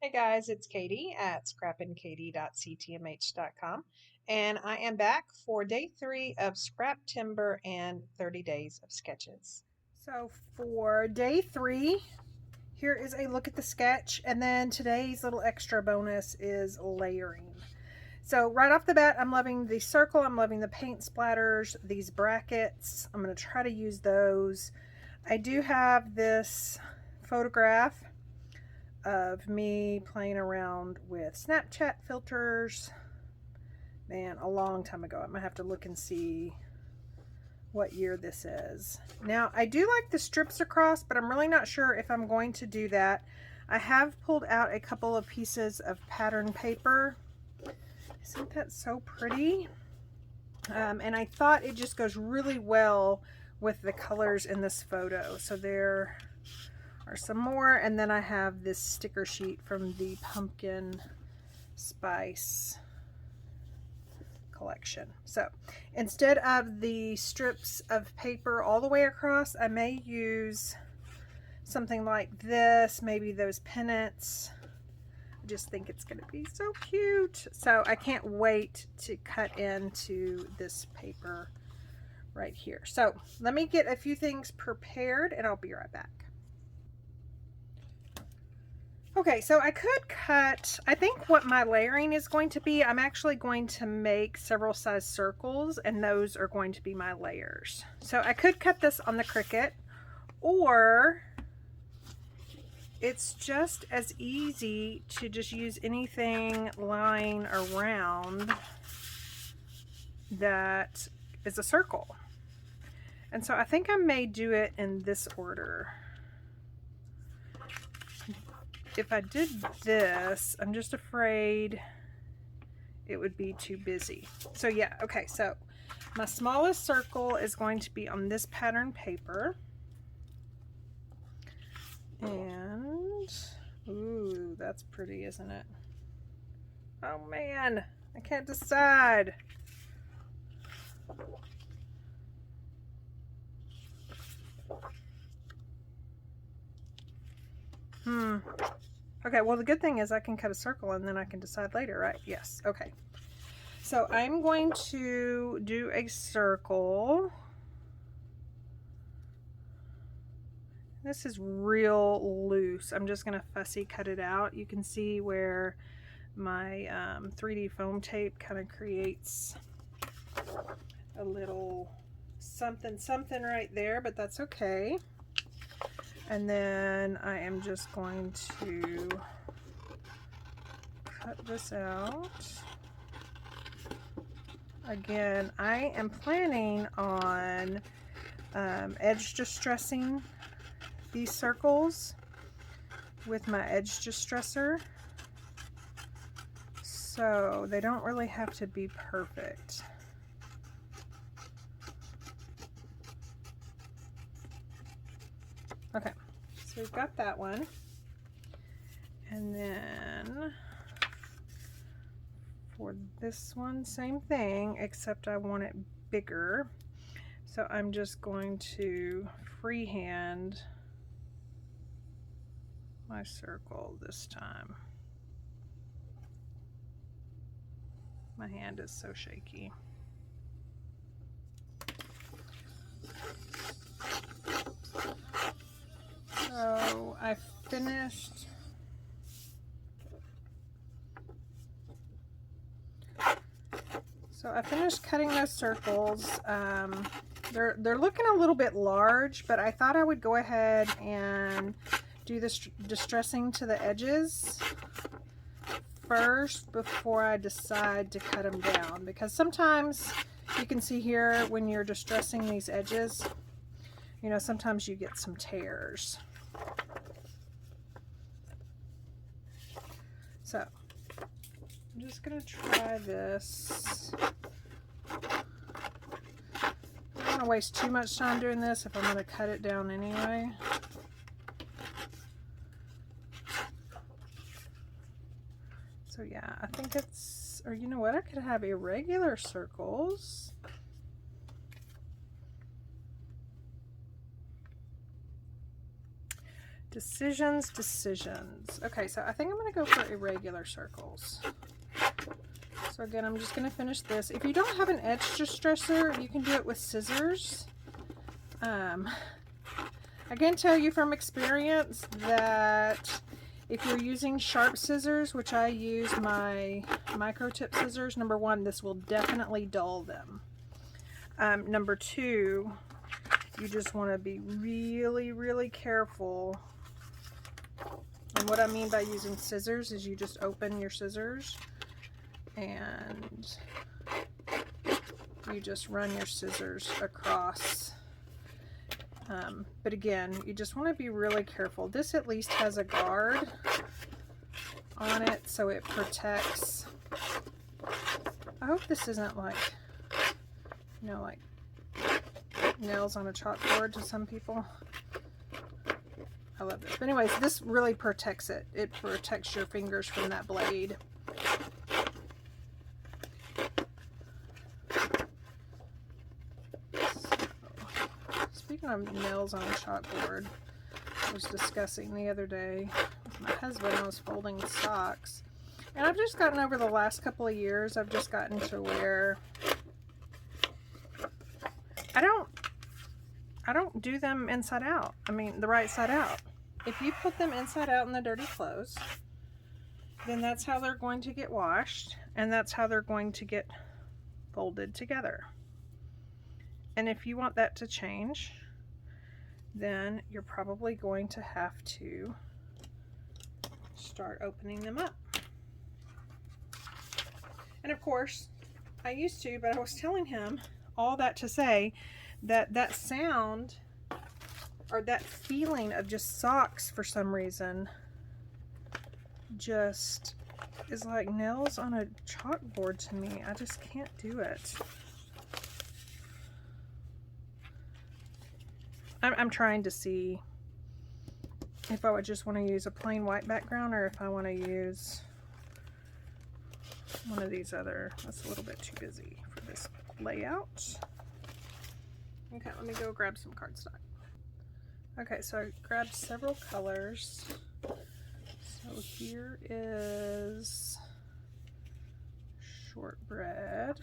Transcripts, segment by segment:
Hey guys, it's Katie at scrappinkaty.ctmh.com, and I am back for day 3 of scrap timber and 30 days of sketches. So for day 3, here is a look at the sketch, and then today's little extra bonus is layering. So right off the bat, I'm loving the circle, I'm loving the paint splatters, these brackets. I'm going to try to use those. I do have this photograph of me playing around with Snapchat filters, man, a long time ago. I'm gonna have to look and see what year this is. Now, I do like the strips across, but I'm really not sure if I'm going to do that. I have pulled out a couple of pieces of pattern paper. Isn't that so pretty? And I thought it just goes really well with the colors in this photo. So there are some more, and then I have this sticker sheet from the pumpkin spice collection. So instead of the strips of paper all the way across, I may use something like this, maybe those pennants. I just think it's going to be so cute. So I can't wait to cut into this paper right here. So let me get a few things prepared and I'll be right back. Okay, so I could cut, I think what my layering is going to be, I'm actually going to make several size circles, and those are going to be my layers. So I could cut this on the Cricut, or it's just as easy to just use anything lying around that is a circle. And so I think I may do it in this order. If I did this, I'm just afraid it would be too busy. So yeah, okay, so my smallest circle is going to be on this pattern paper. And, ooh, that's pretty, isn't it? Oh man, I can't decide. Okay, well the good thing is I can cut a circle and then I can decide later, right? Yes, okay. So I'm going to do a circle. This is real loose. I'm just gonna fussy cut it out. You can see where my 3D foam tape kind of creates a little something right there, but that's okay. And then I am just going to cut this out. Again, I am planning on edge distressing these circles with my edge distresser, so they don't really have to be perfect. Okay, so we've got that one. And then for this one, same thing, except I want it bigger. So I'm just going to freehand my circle this time. My hand is so shaky. So I finished cutting those circles. They're looking a little bit large, but I thought I would go ahead and do this distressing to the edges first before I decide to cut them down, because sometimes you can see here when you're distressing these edges, you know, sometimes you get some tears. So I'm just gonna try this. I don't want to waste too much time doing this if I'm going to cut it down anyway. So yeah, I think it's, or you know what, I could have irregular circles. Decisions, decisions. Okay, so I think I'm going to go for irregular circles. So again, I'm just going to finish this. If you don't have an edge distresser, you can do it with scissors. I can tell you from experience that if you're using sharp scissors, which I use my micro tip scissors, number one, this will definitely dull them. Number two, you just want to be really, really careful. And what I mean by using scissors is you just open your scissors and you just run your scissors across. But again, you just want to be really careful. This at least has a guard on it, so it protects. I hope this isn't like, you know, like nails on a chalkboard to some people. I love this. But anyways, this really protects it. It protects your fingers from that blade. Speaking of nails on a chalkboard, I was discussing the other day with my husband. I was folding socks, and I've just gotten over the last couple of years, I've just gotten to where I don't do them inside out. I mean, the right side out. If you put them inside out in the dirty clothes, then that's how they're going to get washed, and that's how they're going to get folded together. And if you want that to change, then you're probably going to have to start opening them up. And of course, I used to, but I was telling him all that to say that that sound or that feeling of just socks for some reason just is like nails on a chalkboard to me. I just can't do it. I'm trying to see if I would just want to use a plain white background or if I want to use one of these other. That's a little bit too busy for this layout. Okay, let me go grab some cardstock. Okay, so I grabbed several colors. So here is shortbread.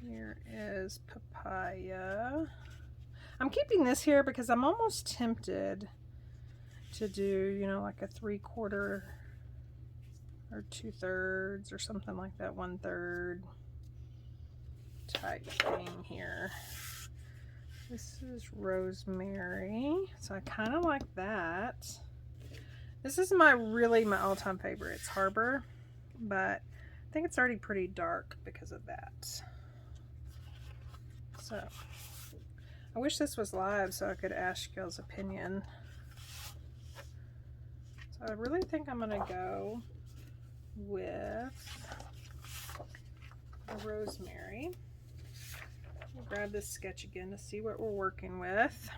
Here is papaya. I'm keeping this here because I'm almost tempted to do, you know, like a 3/4 or 2/3 or something like that, 1/3 type thing here. This is rosemary, so I kind of like that. This is really my all-time favorite. It's Harbour, but I think it's already pretty dark because of that. So I wish this was live so I could ask y'all's opinion. So I really think I'm gonna go with the rosemary. We'll grab this sketch again to see what we're working with.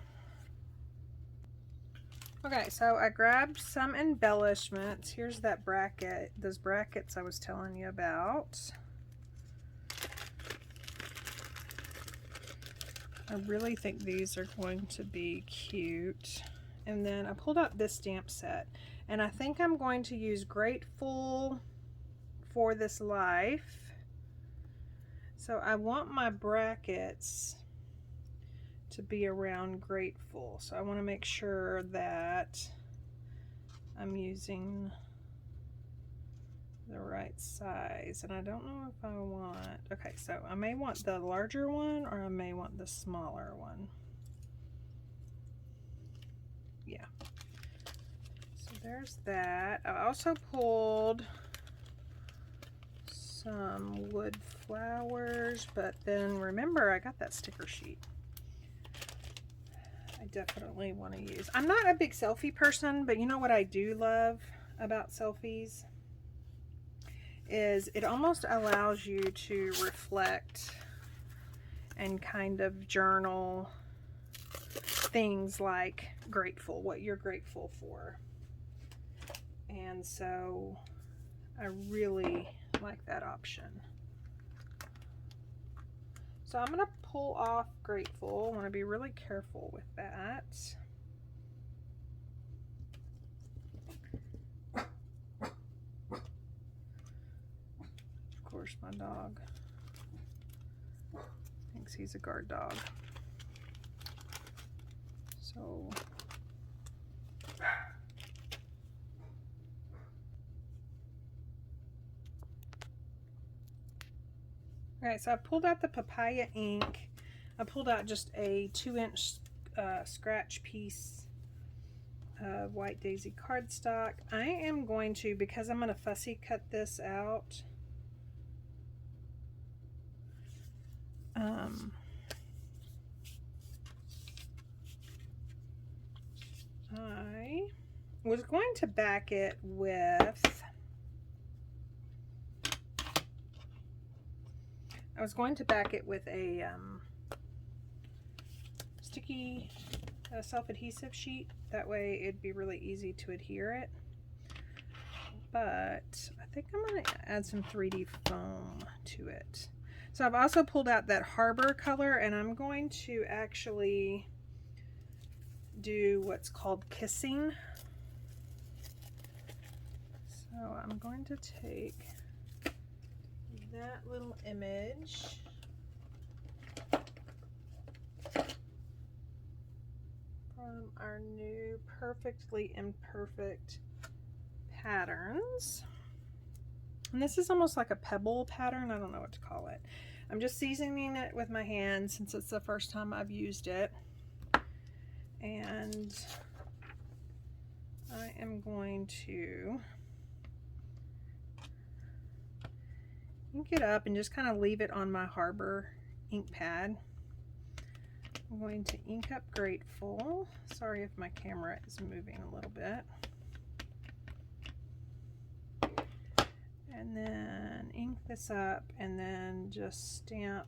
Okay, so I grabbed some embellishments. Here's that bracket, those brackets I was telling you about. I really think these are going to be cute. And then I pulled out this stamp set, and I think I'm going to use Grateful for this life. So I want my brackets to be around Grateful. So I want to make sure that I'm using the right size, and I don't know if I want, okay, so I may want the larger one or I may want the smaller one. Yeah, so there's that. I also pulled some wood flowers, but then remember I got that sticker sheet I definitely want to use. I'm not a big selfie person, but you know what I do love about selfies is it almost allows you to reflect and kind of journal things like grateful, what you're grateful for. And so I really like that option. So I'm going to pull off Grateful. I want to be really careful with that. Of course, my dog thinks he's a guard dog. So alright, so I pulled out the Papaya ink. I pulled out just a 2-inch scratch piece of White Daisy cardstock. I am going to, because I'm going to fussy cut this out, I was going to back it with a sticky self-adhesive sheet. That way it'd be really easy to adhere it. But I think I'm going to add some 3D foam to it. So I've also pulled out that Harbour color, and I'm going to actually do what's called kissing. So I'm going to take that little image from our new Perfectly Imperfect patterns. And this is almost like a pebble pattern. I don't know what to call it. I'm just seasoning it with my hand since it's the first time I've used it. And I am going to ink it up and just kind of leave it on my Harbour ink pad. I'm going to ink up Grateful. Sorry if my camera is moving a little bit. And then ink this up and then just stamp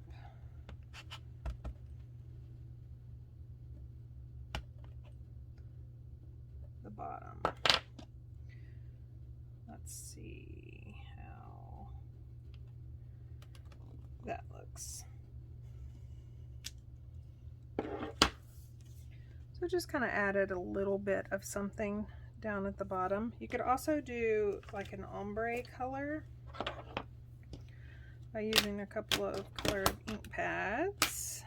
the bottom. Let's see how that looks. So just kind of added a little bit of something down at the bottom. You could also do like an ombre color by using a couple of colored ink pads.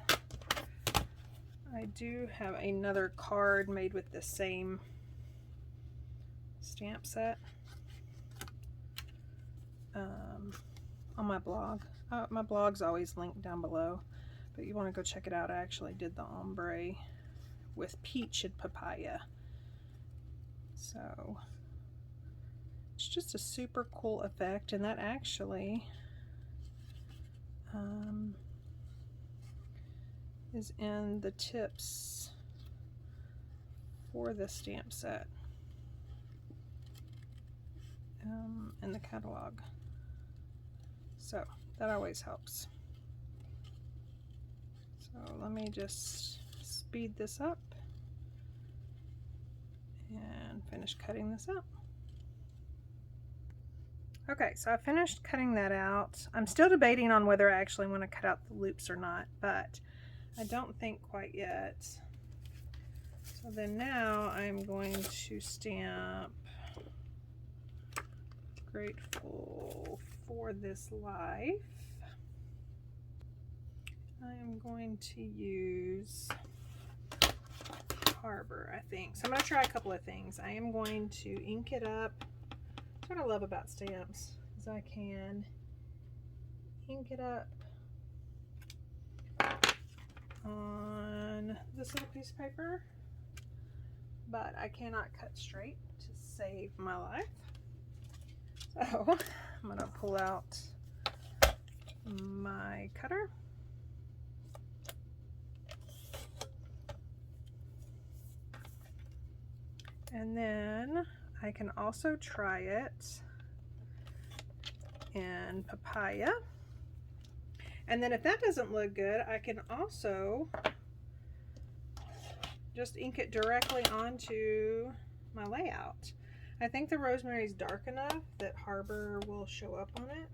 I do have another card made with the same stamp set on my blog. My blog's always linked down below, but you want to go check it out. I actually did the ombre with peach and papaya. So it's just a super cool effect, and that actually is in the tips for the stamp set in the catalog. So that always helps. So let me just speed this up and finish cutting this out. Okay, so I finished cutting that out. I'm still debating on whether I actually want to cut out the loops or not, but I don't think quite yet. So then now I'm going to stamp Grateful for This Life. I am going to use Harbour, I think. So I'm going to try a couple of things. I am going to ink it up. That's what I love about stamps, is I can ink it up on this little piece of paper, but I cannot cut straight to save my life. So I'm going to pull out my cutter. And then I can also try it in Papaya. And then if that doesn't look good, I can also just ink it directly onto my layout. I think the rosemary is dark enough that Harbour will show up on it.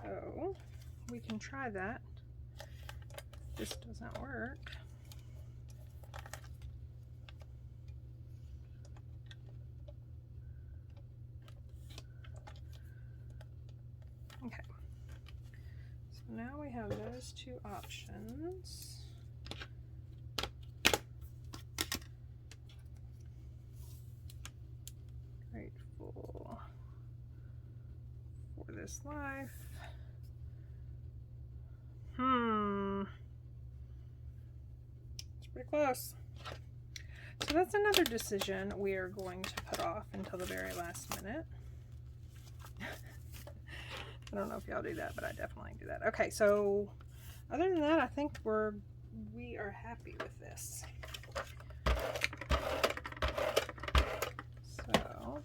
So we can try that. This doesn't work. Okay. So now we have those two options. Grateful for this life. It's pretty close. So that's another decision we are going to put off until the very last minute. I don't know if y'all do that, but I definitely do that. Okay, so other than that, I think we are happy with this. So I'm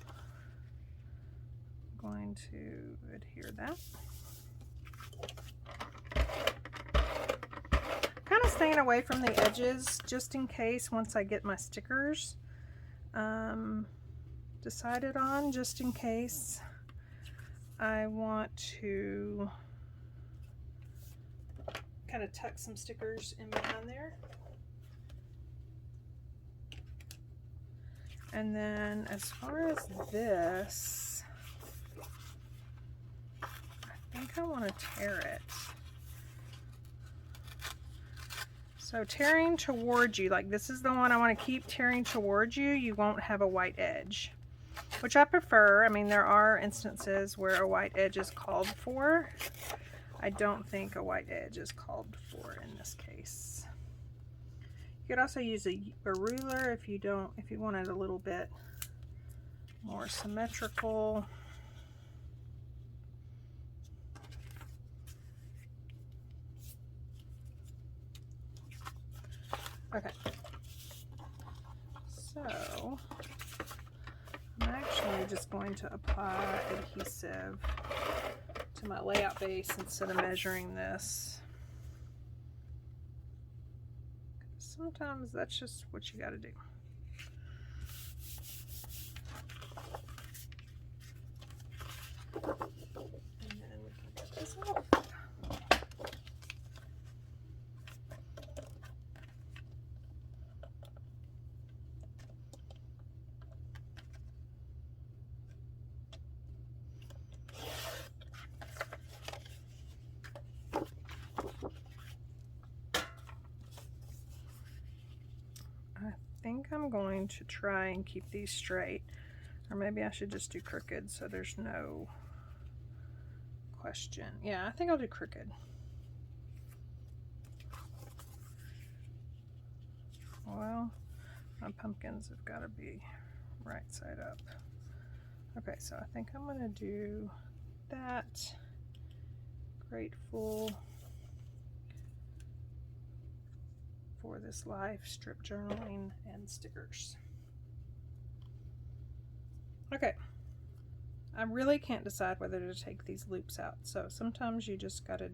going to adhere that. Kind of staying away from the edges just in case once I get my stickers decided on, just in case I want to kind of tuck some stickers in behind there. And then as far as this, I think I want to tear it. So tearing towards you, like this is the one I want to keep tearing towards you, you won't have a white edge, which I prefer. I mean, there are instances where a white edge is called for. I don't think a white edge is called for in this case. You could also use a ruler if you want it a little bit more symmetrical. Okay, so I'm actually just going to apply adhesive to my layout base instead of measuring this. Sometimes that's just what you got to do. And then we can get this off. I think I'm going to try and keep these straight, or maybe I should just do crooked so there's no question. Yeah, I think I'll do crooked. Well, my pumpkins have got to be right side up. Okay, so I think I'm going to do that. Grateful for this life, strip journaling, and stickers. Okay, I really can't decide whether to take these loops out, so sometimes you just gotta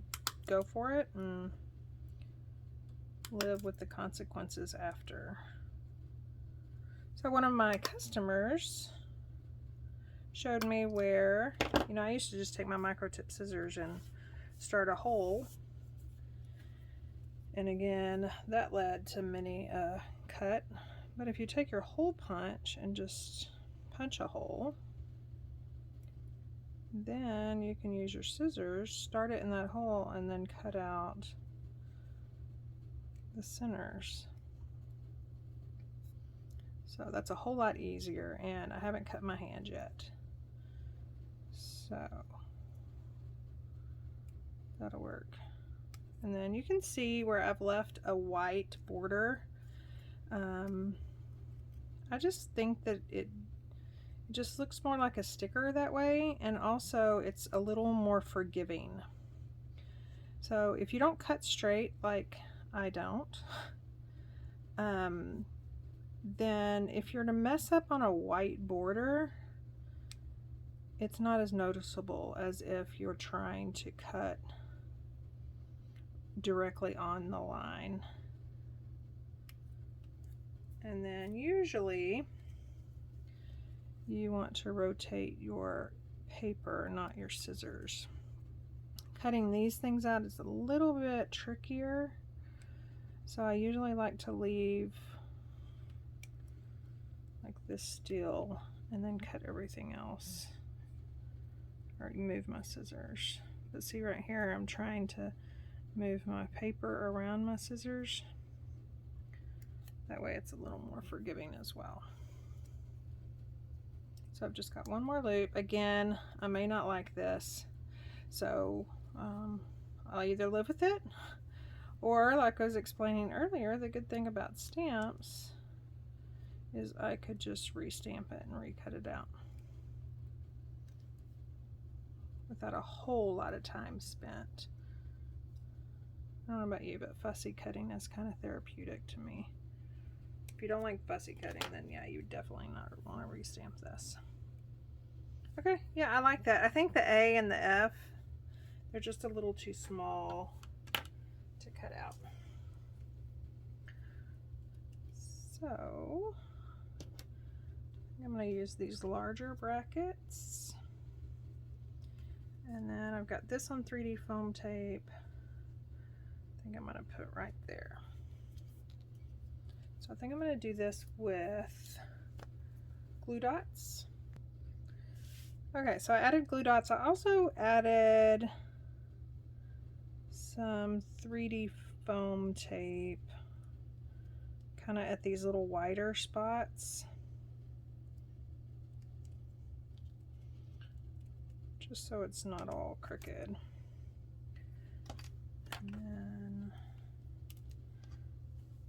go for it and live with the consequences after. So one of my customers showed me where, you know, I used to just take my micro tip scissors and start a hole. And again, that led to many a cut. But if you take your hole punch and just punch a hole, then you can use your scissors, start it in that hole, and then cut out the centers. So that's a whole lot easier, and I haven't cut my hand yet. So that'll work. And then you can see where I've left a white border. I just think that it just looks more like a sticker that way, and also it's a little more forgiving. So if you don't cut straight like I don't, then if you're to mess up on a white border, it's not as noticeable as if you're trying to cut directly on the line. And then usually you want to rotate your paper, not your scissors, cutting these things out is a little bit trickier. So I usually like to leave like this still and then cut everything else. Or move my scissors. But see right here, I'm trying to move my paper around my scissors. That way it's a little more forgiving as well. So I've just got one more loop. Again, I may not like this. So I'll either live with it, or like I was explaining earlier, the good thing about stamps is I could just re-stamp it and recut it out without a whole lot of time spent. I don't know about you, but fussy cutting is kind of therapeutic to me. If you don't like fussy cutting, then yeah, you definitely not want to re-stamp this. Okay, yeah, I like that. I think the A and the F, they're just a little too small to cut out. So I'm going to use these larger brackets. And then I've got this on 3D foam tape. I think I'm going to put right there. So I think I'm going to do this with glue dots. Okay, so I added glue dots. I also added some 3D foam tape kind of at these little wider spots. Just so it's not all crooked. And then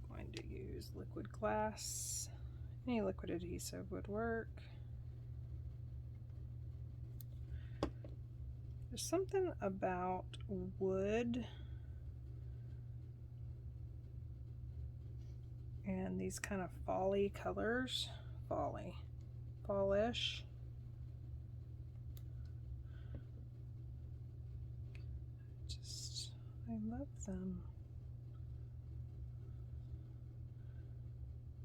I'm going to use liquid glass. Any liquid adhesive would work. There's something about wood and these kind of fall-y colors. Fallish. I love them.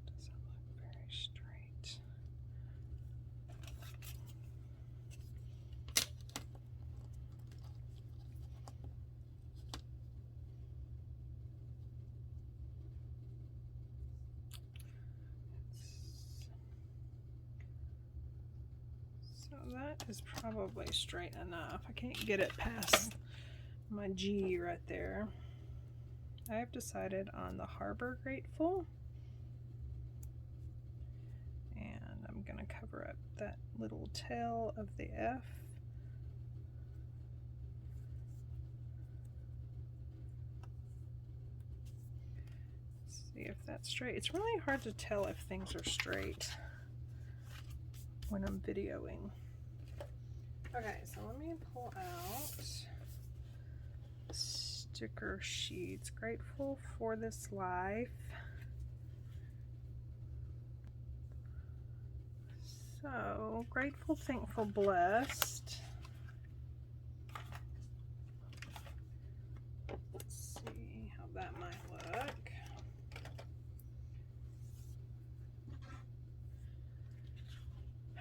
Doesn't look very straight. So that is probably straight enough. I can't get it past my G right there. I have decided on the Harbour Grateful, and I'm going to cover up that little tail of the F. See if that's straight. It's really hard to tell if things are straight when I'm videoing. Okay, so let me pull out sticker sheets. Grateful for this life. So, grateful, thankful, blessed. Let's see how that might look.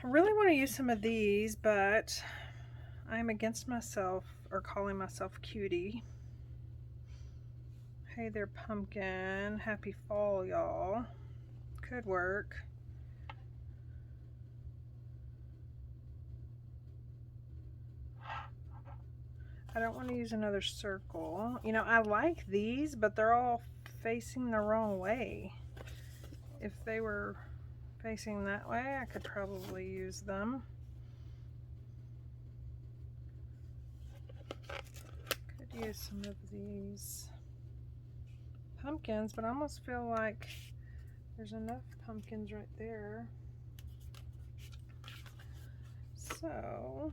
I really want to use some of these, but I'm against myself or calling myself cutie. Hey there, pumpkin. Happy fall, y'all. Could work. I don't want to use another circle. You know, I like these, but they're all facing the wrong way. If they were facing that way, I could probably use them. Could use some of these pumpkins, but I almost feel like there's enough pumpkins right there. So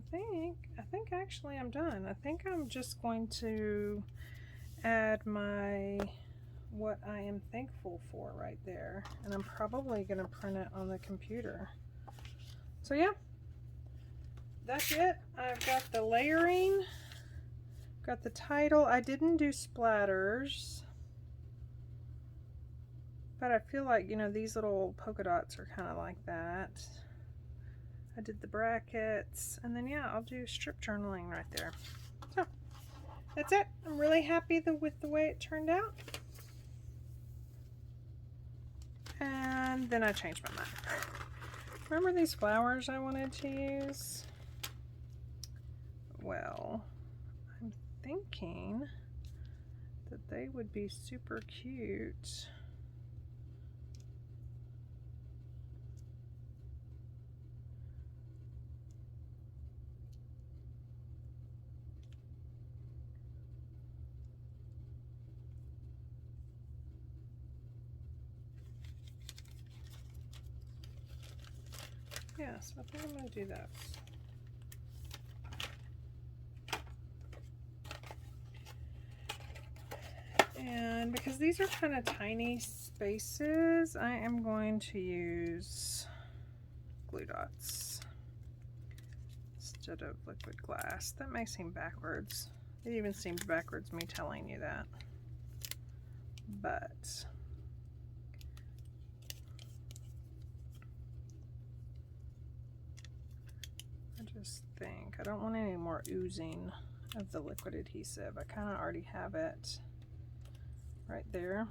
I think actually I'm done. I think I'm just going to add my what I am thankful for right there, and I'm probably going to print it on the computer. So yeah, that's it. I've got the layering, got the title. I didn't do splatters. But I feel like, you know, these little polka dots are kind of like that. I did the brackets, and then yeah, I'll do strip journaling right there. So that's it. I'm really happy with the way it turned out. And then I changed my mind. Remember these flowers I wanted to use? Well, I'm thinking that they would be super cute. Yes, I think I'm going to do that. And because these are kind of tiny spaces, I am going to use glue dots instead of liquid glass. That may seem backwards. It even seemed backwards me telling you that. But I just think I don't want any more oozing of the liquid adhesive. I kind of already have it right there.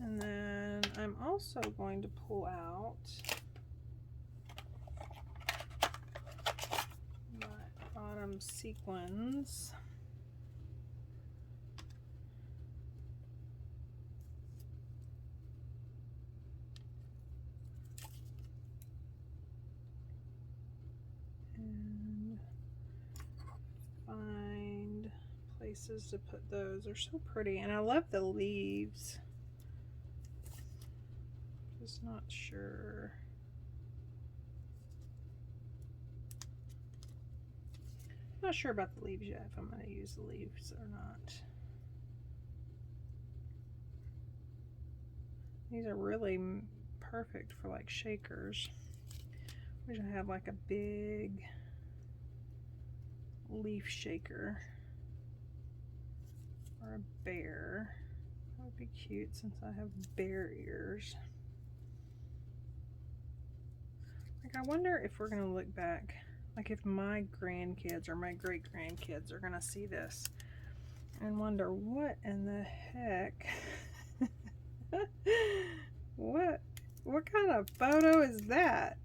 And then I'm also going to pull out my bottom sequins. And find places to put those. They're so pretty, and I love the leaves. Just not sure. Not sure about the leaves yet, if I'm going to use the leaves or not. These are really perfect for like shakers. We should have like a big leaf shaker or a bear. That would be cute since I have bear ears. Like, I wonder if we're going to look back, like if my grandkids or my great grandkids are going to see this and wonder what in the heck what kind of photo is that?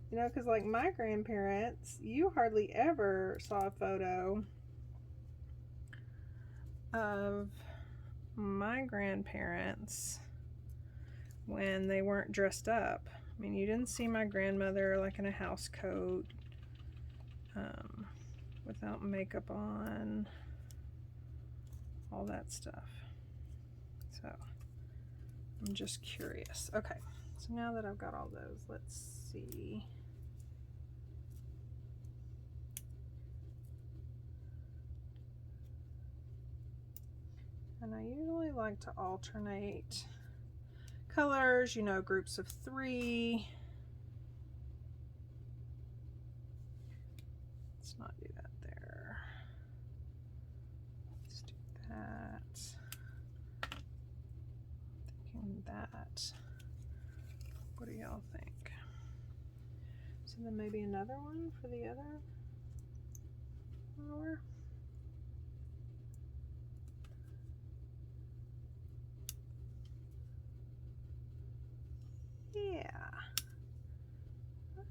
You know, because like my grandparents, you hardly ever saw a photo of my grandparents when they weren't dressed up. I mean, you didn't see my grandmother like in a house coat, without makeup on, all that stuff. So I'm just curious. Okay, so now that I've got all those, let's see. And I usually like to alternate colors, you know, groups of 3. Let's not do that there. Let's do that. Thinking that. What do y'all think? So then maybe another one for the other flower. Yeah,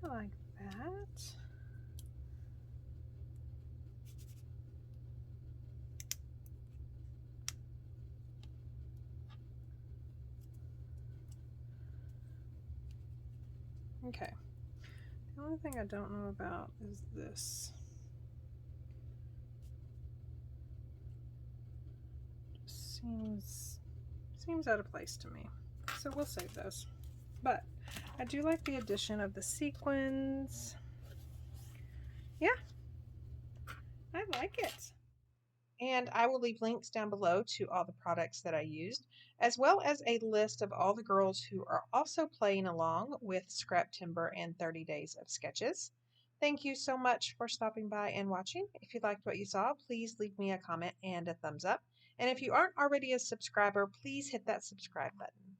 I like that. Okay, the only thing I don't know about is this. Just seems out of place to me. So we'll save those. But I do like the addition of the sequins. Yeah, I like it. And I will leave links down below to all the products that I used, as well as a list of all the girls who are also playing along with Scrap Timber and 30 Days of Sketches. Thank you so much for stopping by and watching. If you liked what you saw, please leave me a comment and a thumbs up. And if you aren't already a subscriber, please hit that subscribe button.